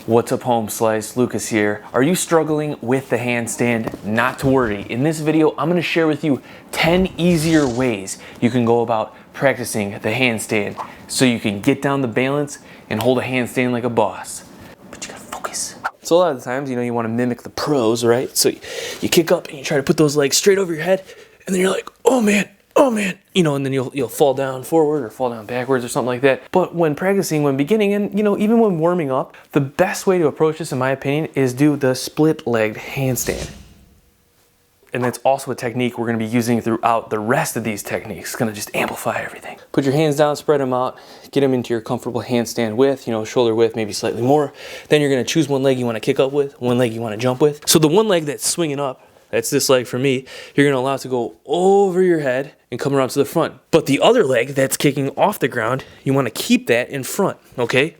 What's up, home slice? Lucas here. Are you struggling with the handstand? Not to worry. In this video, I'm going to share with you 10 easier ways you can go about practicing the handstand so you can get down the balance and hold a handstand like a boss. But you gotta focus. So a lot of the times, you want to mimic the pros, right? So you kick up and you try to put those legs straight over your head, and then you're like, oh man, and then you'll fall down forward or fall down backwards or something like that. But when practicing, when beginning, and even when warming up, the best way to approach this, in my opinion, is do the split-legged handstand. And that's also a technique we're going to be using throughout the rest of these techniques. It's going to just amplify everything. Put your hands down, spread them out, get them into your comfortable handstand width, shoulder width, maybe slightly more. Then you're going to choose one leg you want to kick up with, one leg you want to jump with. So the one leg that's swinging up, that's this leg for me, you're going to allow it to go over your head and come around to the front. But the other leg that's kicking off the ground, you want to keep that in front, okay?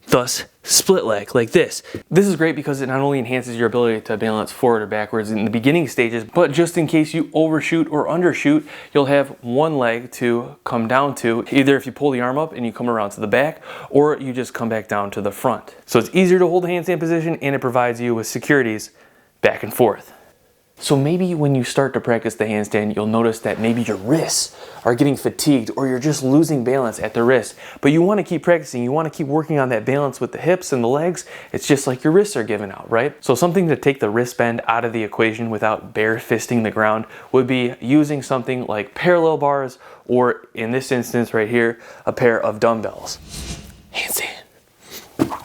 Thus, split leg, like this. This is great because it not only enhances your ability to balance forward or backwards in the beginning stages, but just in case you overshoot or undershoot, you'll have one leg to come down to, either if you pull the arm up and you come around to the back, or you just come back down to the front. So it's easier to hold the handstand position, and it provides you with securities back and forth. So maybe when you start to practice the handstand, you'll notice that maybe your wrists are getting fatigued or you're just losing balance at the wrist. But you want to keep practicing. You want to keep working on that balance with the hips and the legs. It's just like your wrists are giving out, right? So something to take the wrist bend out of the equation without bare fisting the ground would be using something like parallel bars, or in this instance right here, a pair of dumbbells. Handstand.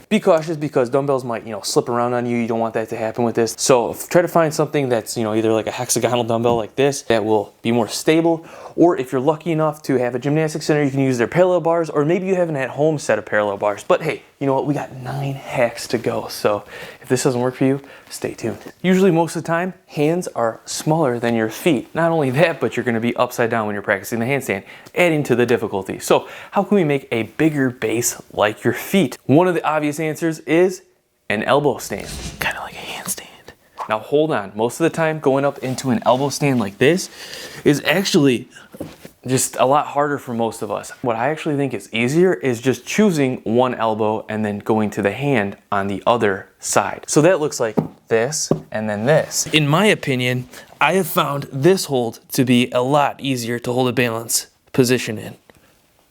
Be cautious because dumbbells might, slip around on you. You don't want that to happen with this. So try to find something that's, either like a hexagonal dumbbell like this that will be more stable, or if you're lucky enough to have a gymnastics center, you can use their parallel bars, or maybe you have an at-home set of parallel bars. But hey, you know what? We got 9 hacks to go. So if this doesn't work for you, stay tuned. Usually most of the time, hands are smaller than your feet. Not only that, but you're going to be upside down when you're practicing the handstand, adding to the difficulty. So how can we make a bigger base like your feet? One of the obvious answers is an elbow stand, kind of like a handstand. Now hold on, most of the time going up into an elbow stand like this is actually just a lot harder for most of us. What I actually think is easier is just choosing one elbow and then going to the hand on the other side. So that looks like this and then this. In my opinion, I have found this hold to be a lot easier to hold a balance position in.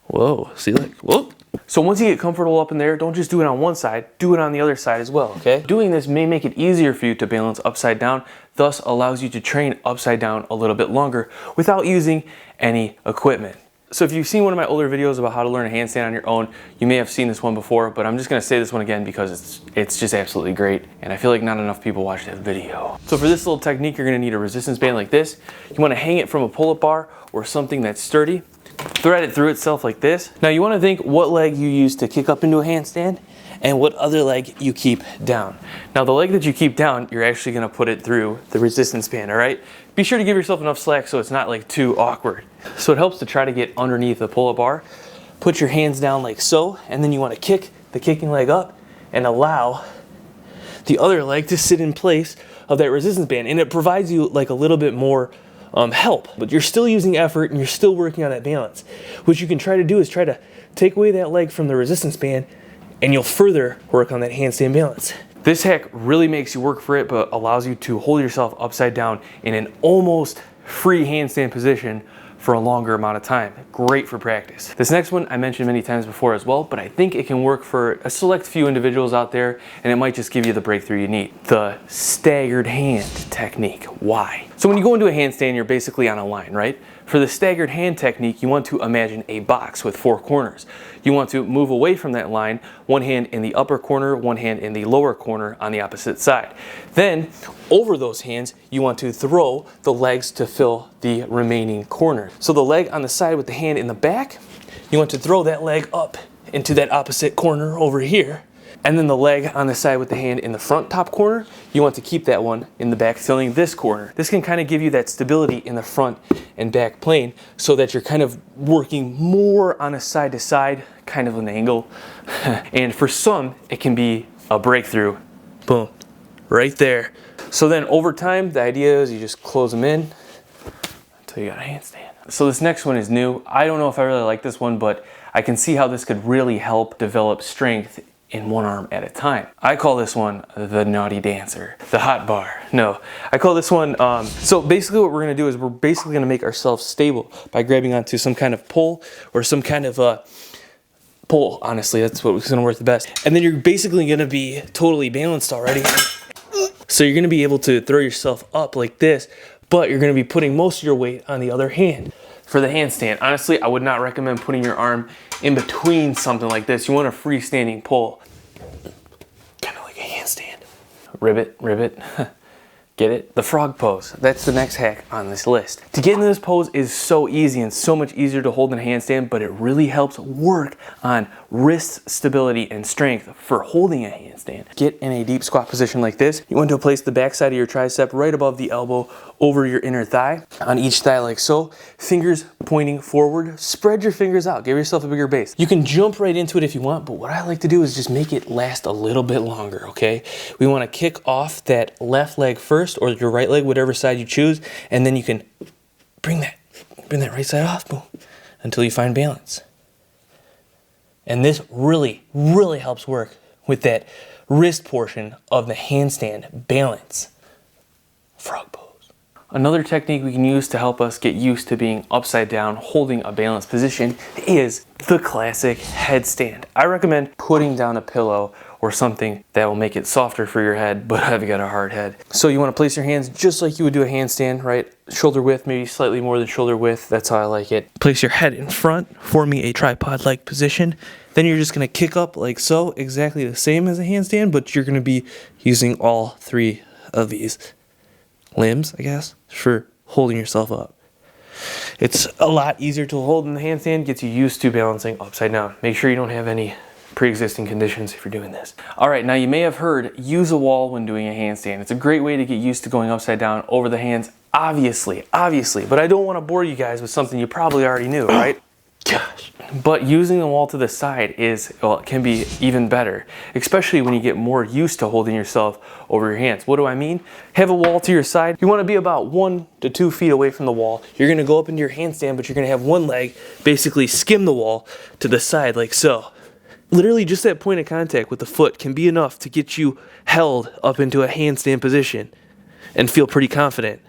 Whoa, see, like, whoa. So once you get comfortable up in there, don't just do it on one side, do it on the other side as well, okay? Doing this may make it easier for you to balance upside down, thus allows you to train upside down a little bit longer without using any equipment. So if you've seen one of my older videos about how to learn a handstand on your own, you may have seen this one before, but I'm just gonna say this one again because it's just absolutely great, and I feel like not enough people watch that video. So for this little technique, you're gonna need a resistance band like this. You wanna hang it from a pull-up bar or something that's sturdy. Thread it through itself like this. Now you want to think what leg you use to kick up into a handstand and what other leg you keep down. Now the leg that you keep down, you're actually going to put it through the resistance band, all right? Be sure to give yourself enough slack so it's not like too awkward. So it helps to try to get underneath the pull-up bar. Put your hands down like so, and then you want to kick the kicking leg up and allow the other leg to sit in place of that resistance band, and it provides you like a little bit more help, but you're still using effort and you're still working on that balance. What you can try to do is try to take away that leg from the resistance band, and you'll further work on that handstand balance. This hack really makes you work for it, but allows you to hold yourself upside down in an almost free handstand position for a longer amount of time. Great for practice. This next one I mentioned many times before as well, but I think it can work for a select few individuals out there, and it might just give you the breakthrough you need. The staggered hand technique. Why? So when you go into a handstand, you're basically on a line, right? For the staggered hand technique, you want to imagine a box with 4 corners. You want to move away from that line, one hand in the upper corner, one hand in the lower corner on the opposite side. Then, over those hands, you want to throw the legs to fill the remaining corner. So the leg on the side with the hand in the back, you want to throw that leg up into that opposite corner over here. And then the leg on the side with the hand in the front top corner, you want to keep that one in the back, filling this corner. This can kind of give you that stability in the front and back plane so that you're kind of working more on a side to side kind of an angle. And for some, it can be a breakthrough. Boom, right there. So then over time, the idea is you just close them in until you got a handstand. So this next one is new. I don't know if I really like this one, but I can see how this could really help develop strength in one arm at a time. I call this one the naughty dancer, the hot bar. No, I call this one, so basically what we're gonna do is we're basically gonna make ourselves stable by grabbing onto some kind of pole or some kind of pole, honestly, that's what's gonna work the best. And then you're basically gonna be totally balanced already. So you're gonna be able to throw yourself up like this, but you're gonna be putting most of your weight on the other hand. For the handstand, honestly, I would not recommend putting your arm in between something like this. You want a freestanding pull. Kind of like a handstand. Ribbit, ribbit. Get it? The frog pose. That's the next hack on this list. To get into this pose is so easy and so much easier to hold in a handstand, but it really helps work on wrist stability and strength for holding a handstand. Get in a deep squat position like this. You want to place the backside of your tricep right above the elbow over your inner thigh, on each thigh like so. Fingers pointing forward. Spread your fingers out. Give yourself a bigger base. You can jump right into it if you want, but what I like to do is just make it last a little bit longer, okay? We want to kick off that left leg first, or your right leg, whatever side you choose, and then you can bring that right side off, boom, until you find balance. And this really, really helps work with that wrist portion of the handstand balance. Frog pose. Another technique we can use to help us get used to being upside down, holding a balanced position, is the classic headstand. I recommend putting down a pillow or something that will make it softer for your head, but I've got a hard head. So you want to place your hands just like you would do a handstand, right? Shoulder width, maybe slightly more than shoulder width. That's how I like it. Place your head in front, forming a tripod-like position. Then you're just going to kick up like so, exactly the same as a handstand, but you're going to be using all three of these limbs, I guess, for holding yourself up. It's a lot easier to hold in the handstand, gets you used to balancing upside down. Make sure you don't have any pre-existing conditions if you're doing this. All right, now you may have heard, use a wall when doing a handstand. It's a great way to get used to going upside down over the hands, obviously, but I don't want to bore you guys with something you probably already knew, right? Gosh. But using the wall to the side is, well, it can be even better, especially when you get more used to holding yourself over your hands. What do I mean? Have a wall to your side. You want to be about 1 to 2 feet away from the wall. You're going to go up into your handstand, but you're going to have one leg basically skim the wall to the side like so. Literally just that point of contact with the foot can be enough to get you held up into a handstand position and feel pretty confident.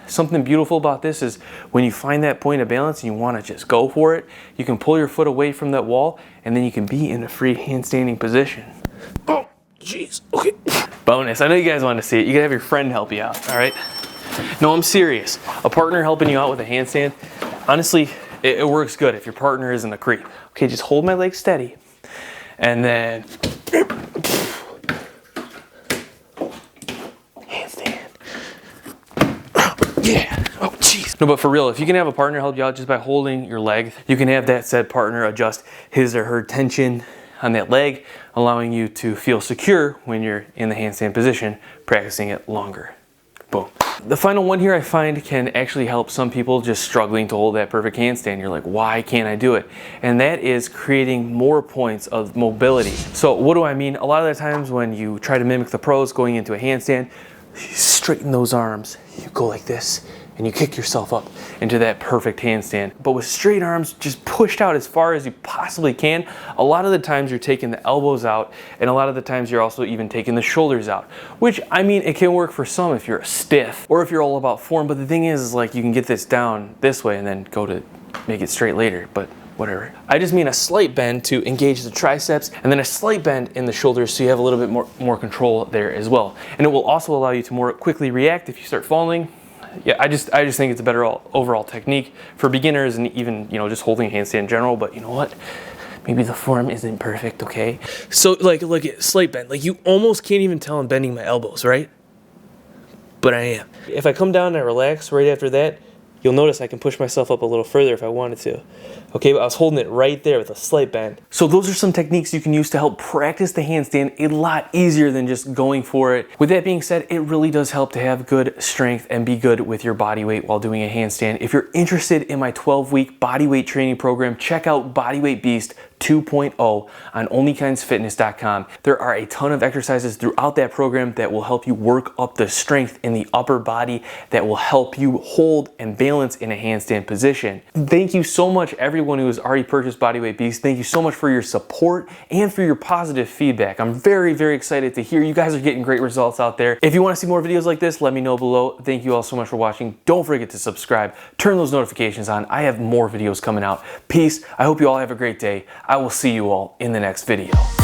Something beautiful about this is when you find that point of balance and you want to just go for it, you can pull your foot away from that wall and then you can be in a free handstanding position. Oh, jeez, okay. Bonus, I know you guys want to see it. You gotta have your friend help you out, all right? No, I'm serious. A partner helping you out with a handstand, honestly, it works good if your partner isn't a creep. Okay, just hold my leg steady. And then handstand. Yeah. Oh, jeez. No, but for real, if you can have a partner help you out just by holding your leg, you can have that said partner adjust his or her tension on that leg, allowing you to feel secure when you're in the handstand position, practicing it longer. Boom. The final one here I find can actually help some people just struggling to hold that perfect handstand. You're like, why can't I do it? And that is creating more points of mobility. So what do I mean? A lot of the times when you try to mimic the pros going into a handstand, you straighten those arms, you go like this, and you kick yourself up into that perfect handstand. But with straight arms just pushed out as far as you possibly can, a lot of the times you're taking the elbows out, and a lot of the times you're also even taking the shoulders out. Which, I mean, it can work for some if you're stiff, or if you're all about form, but the thing is like you can get this down this way and then go to make it straight later, but whatever. I just mean a slight bend to engage the triceps, and then a slight bend in the shoulders so you have a little bit more control there as well. And it will also allow you to more quickly react if you start falling. Yeah, I just think it's a better overall technique for beginners and even, you know, just holding a handstand in general. But you know what? Maybe the form isn't perfect, okay? So like slight bend, like you almost can't even tell I'm bending my elbows, right? But I am. If I come down and I relax right after that, you'll notice I can push myself up a little further if I wanted to. Okay, but I was holding it right there with a slight bend. So those are some techniques you can use to help practice the handstand a lot easier than just going for it. With that being said, it really does help to have good strength and be good with your body weight while doing a handstand. If you're interested in my 12-week body weight training program, check out bodyweightbeast.com. 2.0 on onlykindsfitness.com. There are a ton of exercises throughout that program that will help you work up the strength in the upper body, that will help you hold and balance in a handstand position. Thank you so much everyone who has already purchased Bodyweight Beast. Thank you so much for your support and for your positive feedback. I'm very, very excited to hear you guys are getting great results out there. If you want to see more videos like this, let me know below. Thank you all so much for watching. Don't forget to subscribe, turn those notifications on. I have more videos coming out. Peace. I hope you all have a great day. I will see you all in the next video.